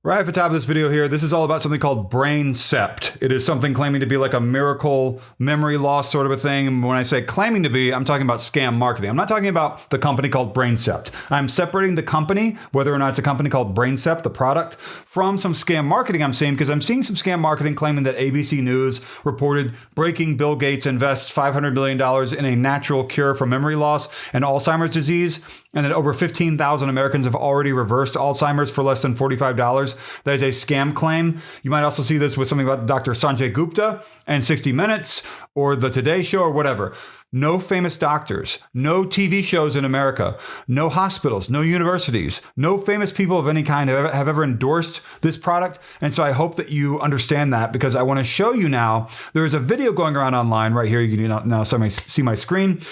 Right at the top of this video here, this is all about something called BrainCept. It is something claiming to be like a miracle memory loss sort of a thing. And when I say claiming to be, I'm talking about scam marketing. I'm not talking about the company called BrainCept. I'm separating the company, whether or not it's a company called BrainCept, the product, from some scam marketing I'm seeing, because I'm seeing some scam marketing claiming that ABC News reported breaking Bill Gates invests $500 million in a natural cure for memory loss and Alzheimer's disease, and that over 15,000 Americans have already reversed Alzheimer's for less than $45. That is a scam claim. You might also see this with something about Dr. Sanjay Gupta and 60 Minutes or the Today Show or whatever. No famous doctors, no TV shows in America, no hospitals, no universities, no famous people of any kind have ever endorsed this product. And so I hope that you understand that, because I want to show you now, there is a video going around online right here. You can now see my screen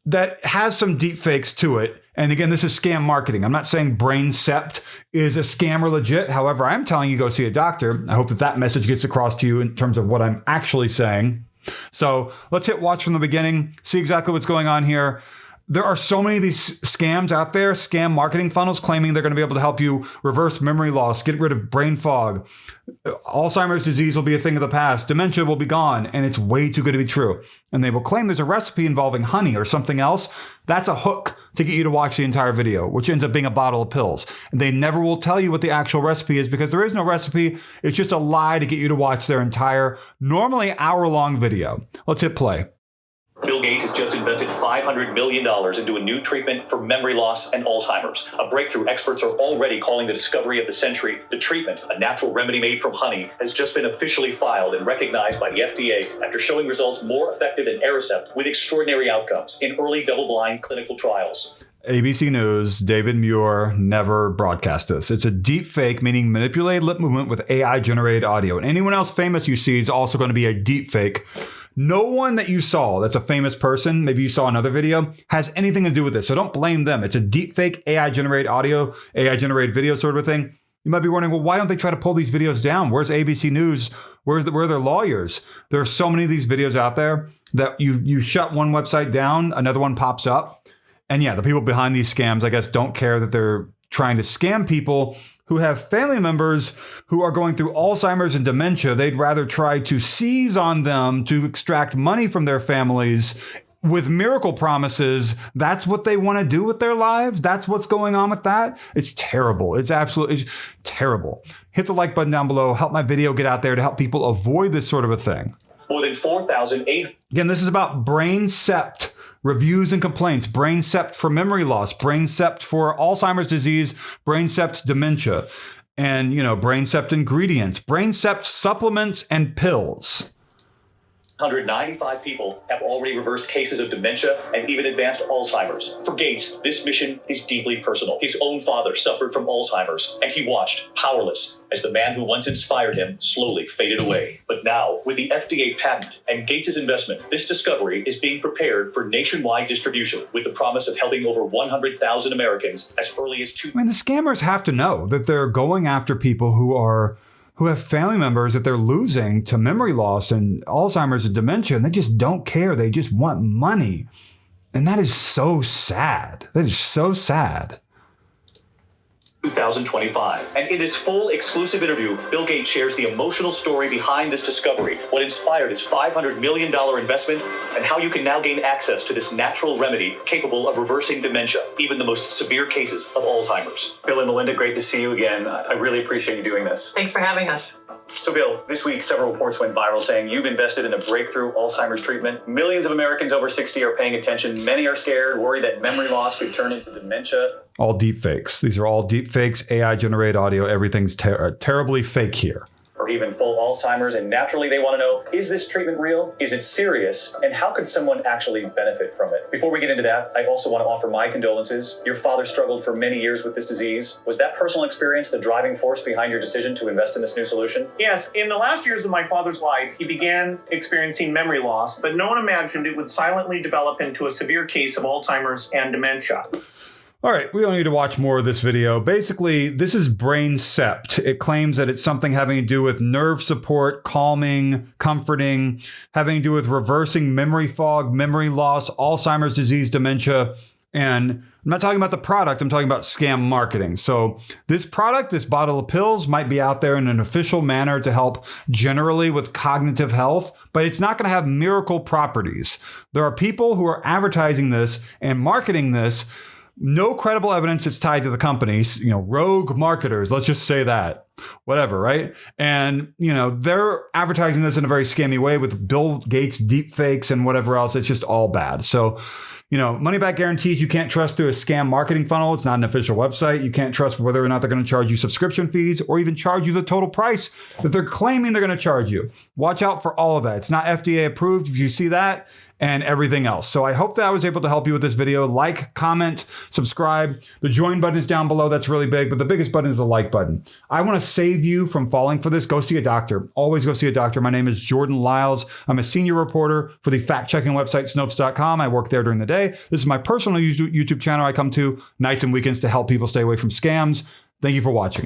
that has some deep fakes to it. And again, this is scam marketing. I'm not saying BrainCept is a scam or legit. However, I'm telling you go see a doctor. I hope that message gets across to you in terms of what I'm actually saying. So let's hit watch from the beginning, see exactly what's going on here. There are so many of these scams out there, scam marketing funnels claiming they're going to be able to help you reverse memory loss, get rid of brain fog. Alzheimer's disease will be a thing of the past. Dementia will be gone, and it's way too good to be true. And they will claim there's a recipe involving honey or something else. That's a hook to get you to watch the entire video, which ends up being a bottle of pills. And they never will tell you what the actual recipe is, because there is no recipe. It's just a lie to get you to watch their entire, normally hour-long video. Let's hit play. Bill Gates has just invested $500 million into a new treatment for memory loss and Alzheimer's. A breakthrough experts are already calling the discovery of the century. The treatment, a natural remedy made from honey, has just been officially filed and recognized by the FDA after showing results more effective than Aricept with extraordinary outcomes in early double-blind clinical trials. ABC News, David Muir never broadcast this. It's a deep fake, meaning manipulated lip movement with AI-generated audio. And anyone else famous you see is also going to be a deep fake. No one that you saw that's a famous person, maybe you saw another video, has anything to do with this. So don't blame them. It's a deep fake, AI-generated audio, AI-generated video sort of a thing. You might be wondering, well, why don't they try to pull these videos down? Where's ABC News? Where are their lawyers? There are so many of these videos out there that you shut one website down, another one pops up. And yeah, the people behind these scams, I guess, don't care that they're trying to scam people who have family members who are going through Alzheimer's and dementia. They'd rather try to seize on them to extract money from their families with miracle promises. That's what they want to do with their lives. That's what's going on with that. It's terrible. It's absolutely terrible. Hit the like button down below. Help my video get out there to help people avoid this sort of a thing. More than 4,800. Again, this is about BrainCept. Reviews and complaints, BrainCept for memory loss, BrainCept for Alzheimer's disease, BrainCept dementia, and, BrainCept ingredients, BrainCept supplements and pills. 195 people have already reversed cases of dementia and even advanced Alzheimer's. For Gates, this mission is deeply personal. His own father suffered from Alzheimer's, and he watched, powerless, as the man who once inspired him slowly faded away. But now, with the FDA patent and Gates' investment, this discovery is being prepared for nationwide distribution with the promise of helping over 100,000 Americans as early as the scammers have to know that they're going after people who have family members that they're losing to memory loss and Alzheimer's and dementia, and they just don't care. They just want money. And that is so sad. That is so sad. 2025. And in this full exclusive interview, Bill Gates shares the emotional story behind this discovery, what inspired his $500 million investment, and how you can now gain access to this natural remedy capable of reversing dementia, even the most severe cases of Alzheimer's. Bill and Melinda, great to see you again. I really appreciate you doing this. Thanks for having us. So Bill, this week several reports went viral saying you've invested in a breakthrough Alzheimer's treatment. Millions of Americans over 60 are paying attention. Many are scared, worried that memory loss could turn into dementia. All deep fakes. These are all deep fakes, AI-generated audio. Everything's terribly fake here. Or even full Alzheimer's, and naturally they want to know, is this treatment real? Is it serious? And how could someone actually benefit from it? Before we get into that, I also want to offer my condolences. Your father struggled for many years with this disease. Was that personal experience the driving force behind your decision to invest in this new solution? Yes, in the last years of my father's life, he began experiencing memory loss, but no one imagined it would silently develop into a severe case of Alzheimer's and dementia. All right, we don't need to watch more of this video. Basically, this is BrainCept. It claims that it's something having to do with nerve support, calming, comforting, having to do with reversing memory fog, memory loss, Alzheimer's disease, dementia. And I'm not talking about the product, I'm talking about scam marketing. So this product, this bottle of pills, might be out there in an official manner to help generally with cognitive health, but it's not going to have miracle properties. There are people who are advertising this and marketing this. No credible evidence it's tied to the companies, rogue marketers, let's just say that, whatever, right? And, they're advertising this in a very scammy way with Bill Gates deep fakes and whatever else. It's just all bad. So, money back guarantees you can't trust through a scam marketing funnel. It's not an official website. You can't trust whether or not they're going to charge you subscription fees or even charge you the total price that they're claiming they're going to charge you. Watch out for all of that. It's not FDA approved. If you see that, and everything else. So I hope that I was able to help you with this video. Like, comment, subscribe. The join button is down below. That's really big, but the biggest button is the like button. I want to save you from falling for this. Go see a doctor. Always go see a doctor. My name is Jordan Lyles. I'm a senior reporter for the fact-checking website Snopes.com. I work there during the day. This is my personal YouTube channel I come to nights and weekends to help people stay away from scams. Thank you for watching.